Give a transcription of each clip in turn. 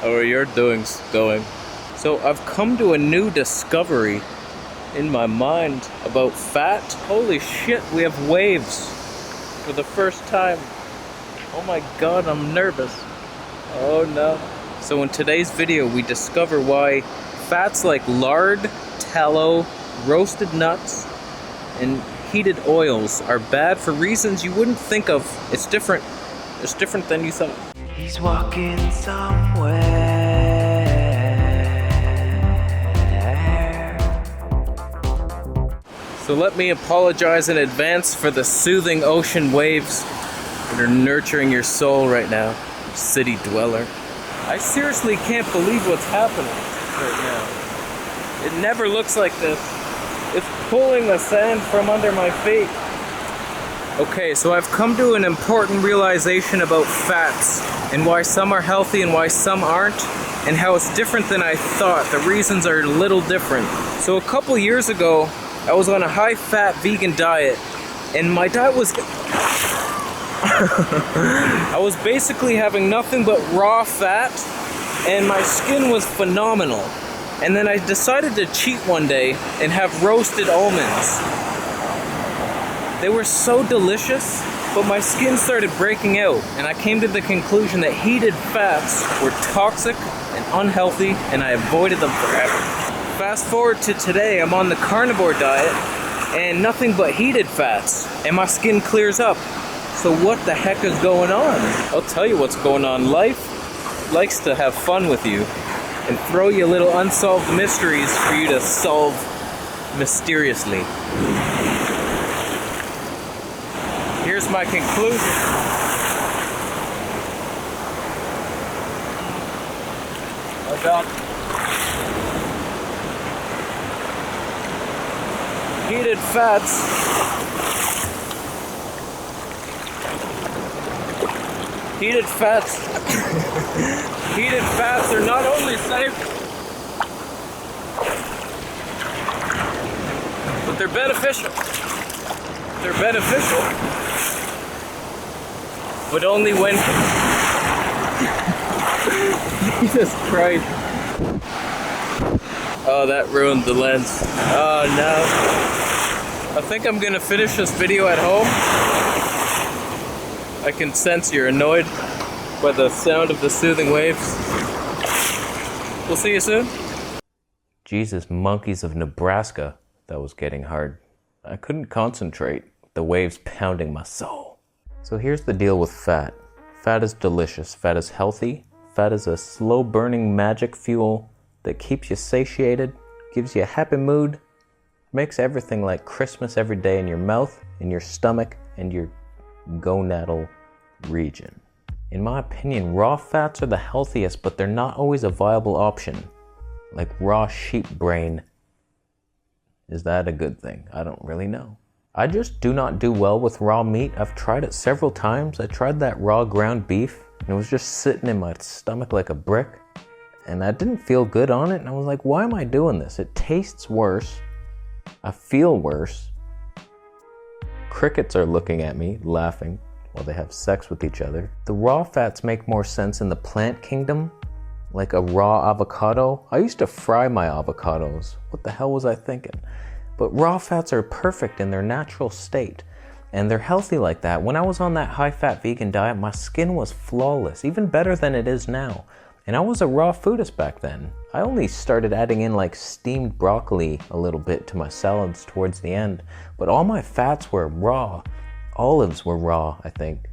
How are your doings going? So I've come to a new discovery in my mind about fat. Holy shit, we have waves for the first time. Oh my god, I'm nervous. Oh no. So in today's video, we discover why fats like lard, tallow, roasted nuts, and heated oils are bad for reasons you wouldn't think of. It's different. It's different than you thought. He's walking somewhere. So let me apologize in advance for the soothing ocean waves that are nurturing your soul right now, city dweller. I seriously can't believe what's happening right now. It never looks like this. It's pulling the sand from under my feet. Okay, so I've come to an important realization about fats and why some are healthy and why some aren't, and how it's different than I thought. The reasons are a little different. So a couple years ago, I was on a high-fat vegan diet, and my diet was... I was basically having nothing but raw fat, and my skin was phenomenal. And then I decided to cheat one day and have roasted almonds. They were so delicious, but my skin started breaking out, and I came to the conclusion that heated fats were toxic and unhealthy, and I avoided them forever. Fast forward to today, I'm on the carnivore diet, and nothing but heated fats, and my skin clears up. So what the heck is going on? I'll tell you what's going on. Life likes to have fun with you, and throw you little unsolved mysteries for you to solve mysteriously. Here's my conclusion. About heated fats. Heated fats. Heated fats are not only safe, but they're beneficial. They're beneficial, but only when... Jesus Christ. Oh, that ruined the lens. Oh no. I think I'm gonna finish this video at home. I can sense you're annoyed by the sound of the soothing waves. We'll see you soon. Jesus, monkeys of Nebraska. That was getting hard. I couldn't concentrate. The waves pounding my soul. So here's the deal with fat. Fat is delicious. Fat is healthy. Fat is a slow-burning magic fuel that keeps you satiated, gives you a happy mood, makes everything like Christmas every day in your mouth, in your stomach, and your gonadal region. In my opinion, raw fats are the healthiest, but they're not always a viable option. Like raw sheep brain. Is that a good thing? I don't really know. I just do not do well with raw meat. I've tried it several times. I tried that raw ground beef, and it was just sitting in my stomach like a brick. And I didn't feel good on it, and I was like, why am I doing this? It tastes worse. I feel worse. Crickets are looking at me, laughing, while they have sex with each other. The raw fats make more sense in the plant kingdom, like a raw avocado. I used to fry my avocados. What the hell was I thinking? But raw fats are perfect in their natural state, and they're healthy like that. When I was on that high-fat vegan diet, my skin was flawless, even better than it is now. And I was a raw foodist back then. I only started adding in like steamed broccoli a little bit to my salads towards the end, but all my fats were raw. Olives were raw, I think.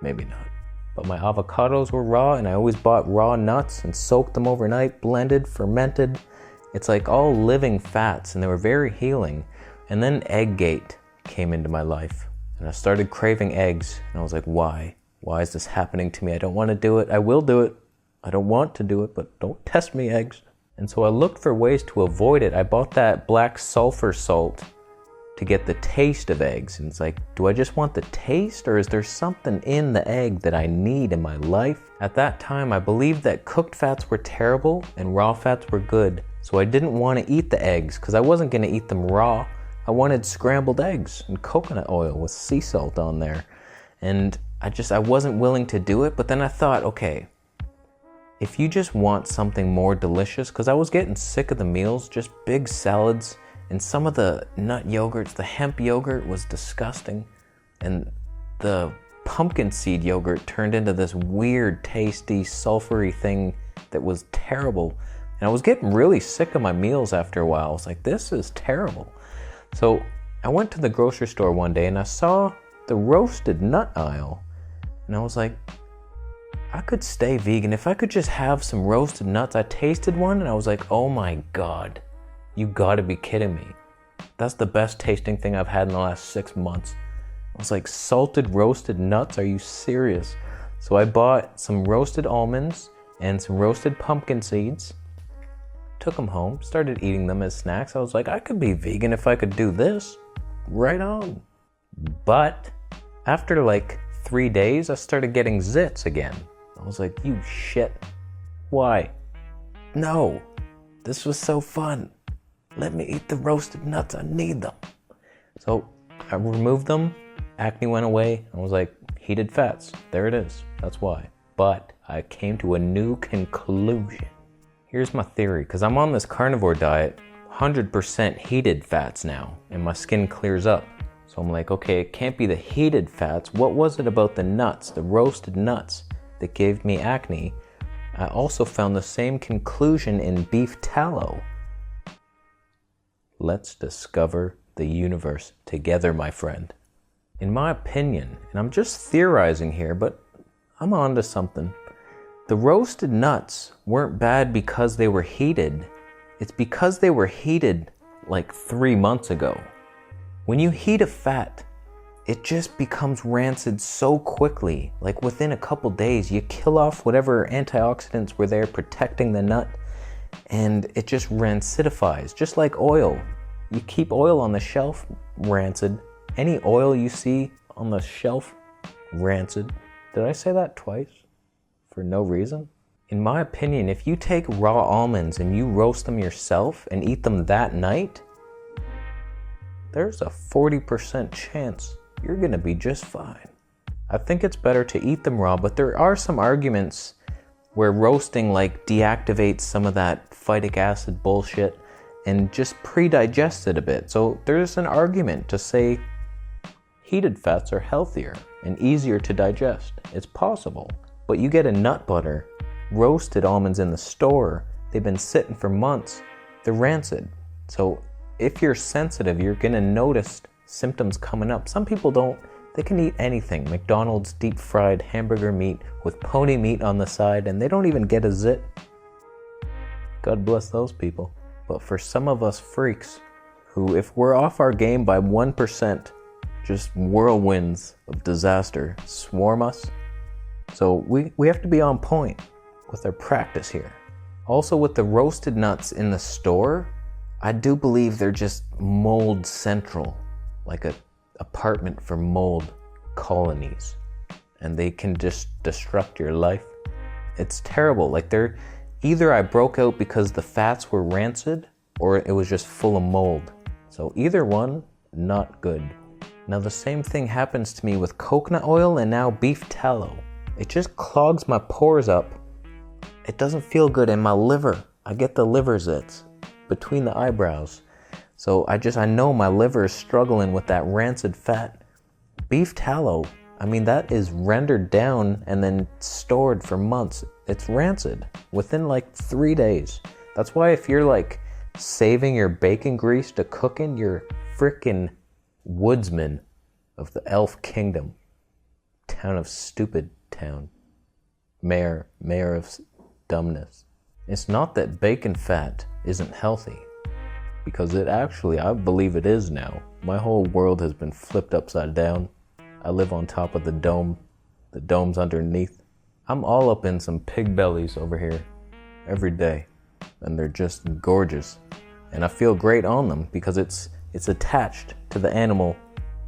Maybe not. But my avocados were raw, and I always bought raw nuts and soaked them overnight, blended, fermented. It's like all living fats, and they were very healing. And then Egggate came into my life, and I started craving eggs, and I was like, why? Why is this happening to me? I don't want to do it. I will do it. I don't want to do it, but don't test me, eggs. And so I looked for ways to avoid it. I bought that black sulfur salt to get the taste of eggs. And it's like, do I just want the taste, or is there something in the egg that I need in my life? At that time, I believed that cooked fats were terrible and raw fats were good. So I didn't want to eat the eggs because I wasn't going to eat them raw. I wanted scrambled eggs and coconut oil with sea salt on there. And I wasn't willing to do it. But then I thought, okay, if you just want something more delicious, because I was getting sick of the meals, just big salads, and some of the nut yogurts, the hemp yogurt was disgusting, and the pumpkin seed yogurt turned into this weird, tasty, sulfury thing that was terrible. And I was getting really sick of my meals after a while. I was like, this is terrible. So I went to the grocery store one day and I saw the roasted nut aisle. And I was like, I could stay vegan if I could just have some roasted nuts. I tasted one and I was like, oh my God, you gotta be kidding me. That's the best tasting thing I've had in the last 6 months. I was like, salted roasted nuts? Are you serious? So I bought some roasted almonds and some roasted pumpkin seeds, took them home, started eating them as snacks. I was like, I could be vegan if I could do this. Right on. But after like 3 days, I started getting zits again. I was like, you shit. Why? No. This was so fun. Let me eat the roasted nuts. I need them. So I removed them. Acne went away. I was like, heated fats. There it is. That's why. But I came to a new conclusion. Here's my theory, because I'm on this carnivore diet, 100% heated fats now, and my skin clears up. So I'm like, okay, it can't be the heated fats. What was it about the nuts, the roasted nuts, that gave me acne? I also found the same conclusion in beef tallow. Let's discover the universe together, my friend. In my opinion, and I'm just theorizing here, but I'm onto something. The roasted nuts weren't bad because they were heated. It's because they were heated like 3 months ago. When you heat a fat, it just becomes rancid so quickly. Like within a couple days, you kill off whatever antioxidants were there protecting the nut, and it just rancidifies, just like oil. You keep oil on the shelf, rancid. Any oil you see on the shelf, rancid. Did I say that twice? For no reason? In my opinion, if you take raw almonds and you roast them yourself and eat them that night, there's a 40% chance you're gonna be just fine. I think it's better to eat them raw, but there are some arguments where roasting like deactivates some of that phytic acid bullshit and just pre-digest it a bit. So there's an argument to say heated fats are healthier and easier to digest. It's possible. But you get a nut butter, roasted almonds in the store, they've been sitting for months, they're rancid. So if you're sensitive, you're gonna notice symptoms coming up. Some people don't, they can eat anything. McDonald's deep fried hamburger meat with pony meat on the side and they don't even get a zit. God bless those people. But for some of us freaks, who if we're off our game by 1%, just whirlwinds of disaster swarm us. So we have to be on point with our practice here. Also with the roasted nuts in the store, I do believe they're just mold central, like a apartment for mold colonies. And they can just destruct your life. It's terrible. Like they're either I broke out because the fats were rancid or it was just full of mold. So either one, not good. Now the same thing happens to me with coconut oil and now beef tallow. It just clogs my pores up. It doesn't feel good in my liver. I get the liver zits between the eyebrows. So I know my liver is struggling with that rancid fat. Beef tallow, I mean, that is rendered down and then stored for months. It's rancid within like 3 days. That's why if you're like saving your bacon grease to cook in, you're frickin' woodsman of the elf kingdom. Town of stupid town. Mayor of dumbness. It's not that bacon fat isn't healthy, because it actually, I believe it is now. My whole world has been flipped upside down. I live on top of the dome. The dome's underneath. I'm all up in some pig bellies over here every day, and they're just gorgeous. And I feel great on them because it's attached to the animal.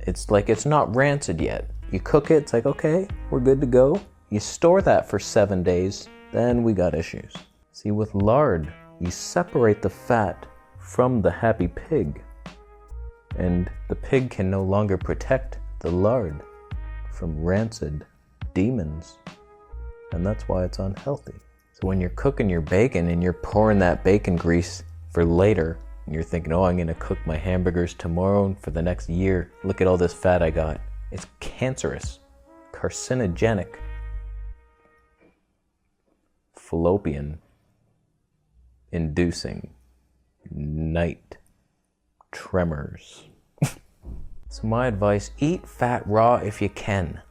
It's like it's not rancid yet. You cook it, it's like, okay, we're good to go. You store that for 7 days, then we got issues. See, with lard, you separate the fat from the happy pig, and the pig can no longer protect the lard from rancid demons, and that's why it's unhealthy. So when you're cooking your bacon and you're pouring that bacon grease for later, and you're thinking, oh, I'm gonna cook my hamburgers tomorrow and for the next year, look at all this fat I got. It's cancerous, carcinogenic, fallopian inducing, night tremors. So my advice, eat fat raw if you can.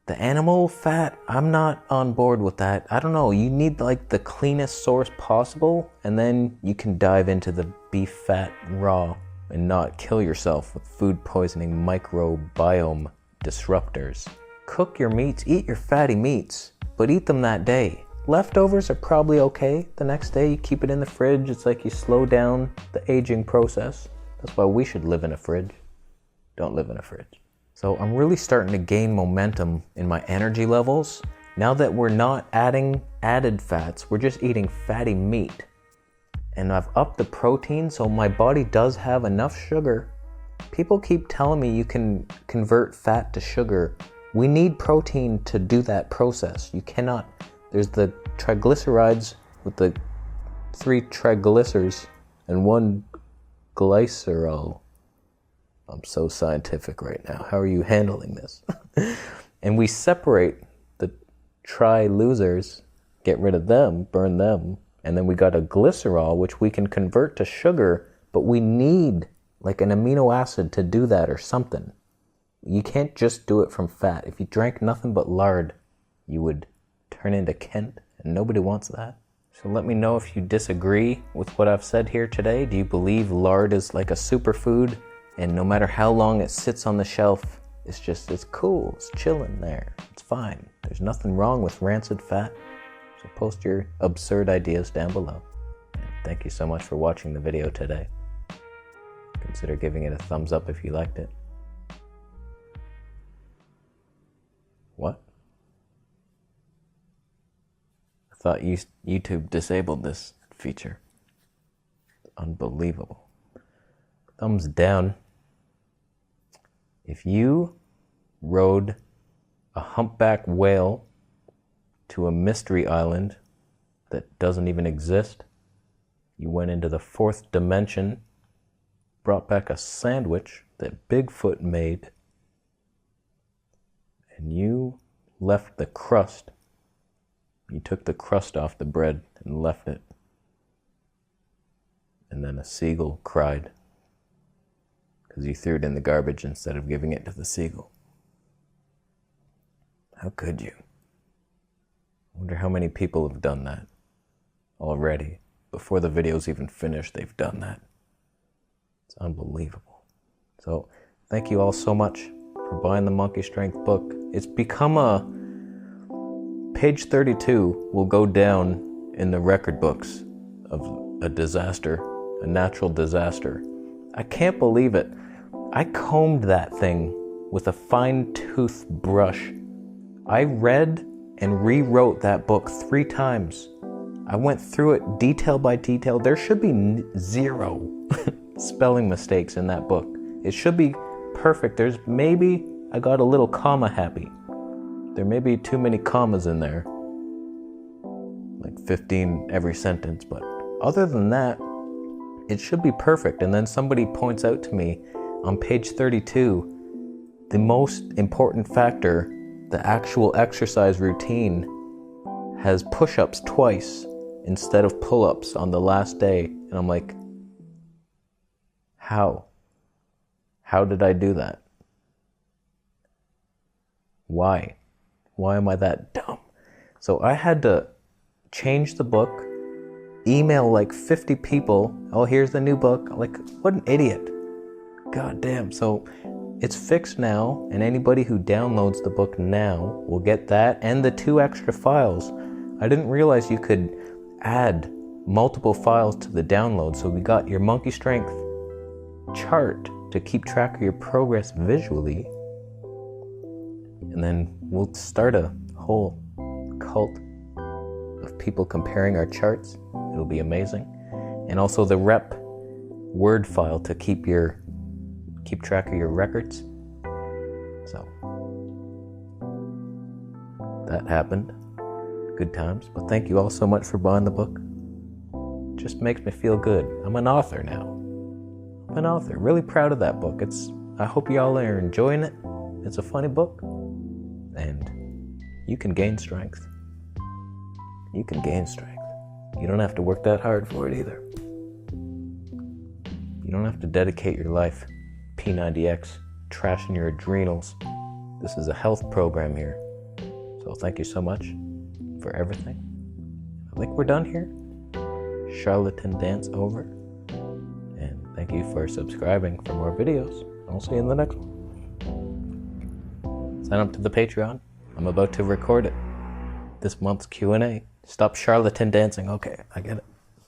The animal fat, I'm not on board with that. I don't know, you need like the cleanest source possible, and then you can dive into the beef fat raw and not kill yourself with food poisoning microbiome disruptors. Cook your meats, eat your fatty meats, but eat them that day. Leftovers are probably okay. The next day you keep it in the fridge. It's like you slow down the aging process. That's why we should live in a fridge. Don't live in a fridge. So I'm really starting to gain momentum in my energy levels. Now that we're not adding added fats, we're just eating fatty meat. And I've upped the protein, so my body does have enough sugar. People keep telling me you can convert fat to sugar. We need protein to do that process. You cannot. There's the triglycerides with the 3 triglycerides and 1 glycerol. I'm so scientific right now. How are you handling this? And we separate the tri-losers, get rid of them, burn them, and then we got a glycerol, which we can convert to sugar, but we need like an amino acid to do that or something. You can't just do it from fat. If you drank nothing but lard, you would turn into Kent, and nobody wants that. So let me know if you disagree with what I've said here today. Do you believe lard is like a superfood? And no matter how long it sits on the shelf, it's cool, it's chilling there, it's fine. There's nothing wrong with rancid fat. So post your absurd ideas down below. And thank you so much for watching the video today. Consider giving it a thumbs up if you liked it. What? I thought YouTube disabled this feature. Unbelievable. Thumbs down. If you rode a humpback whale to a mystery island that doesn't even exist, you went into the 4th dimension, brought back a sandwich that Bigfoot made, and you left the crust. You took the crust off the bread and left it. And then a seagull cried because you threw it in the garbage instead of giving it to the seagull. How could you? I wonder how many people have done that already. Before the video's even finished, they've done that. It's unbelievable. So thank you all so much for buying the Monkey Strength book. It's become page 32 will go down in the record books of a disaster, a natural disaster. I can't believe it. I combed that thing with a fine-tooth brush. I read and rewrote that book 3 times. I went through it detail by detail. There should be 0 spelling mistakes in that book. It should be perfect. There's maybe, I got a little comma happy. There may be too many commas in there. Like 15 every sentence, but other than that, it should be perfect. And then somebody points out to me on page 32, the most important factor, the actual exercise routine, has push-ups twice instead of pull-ups on the last day. And I'm like, how? How did I do that? Why? Why am I that dumb? So I had to change the book, email like 50 people, oh, here's the new book. Like, what an idiot. God damn. So it's fixed now, and anybody who downloads the book now will get that and the 2 extra files. I didn't realize you could add multiple files to the download, so we got your Monkey Strength chart to keep track of your progress visually, and then we'll start a whole cult of people comparing our charts. It'll be amazing. And also the rep Word file to keep track of your records. So that happened. good times. But thank you all so much for buying the book. It just makes me feel good. I'm an author now. I'm an author. Really proud of that book. I hope y'all are enjoying it. It's a funny book. And you can gain strength. You can gain strength. You don't have to work that hard for it either. You don't have to dedicate your life P90X, trashing your adrenals. This is a health program here. So thank you so much for everything. I think we're done here. Charlatan dance over. And thank you for subscribing for more videos. I'll see you in the next one. Sign up to the Patreon. I'm about to record it. This month's Q&A. Stop charlatan dancing. Okay, I get it.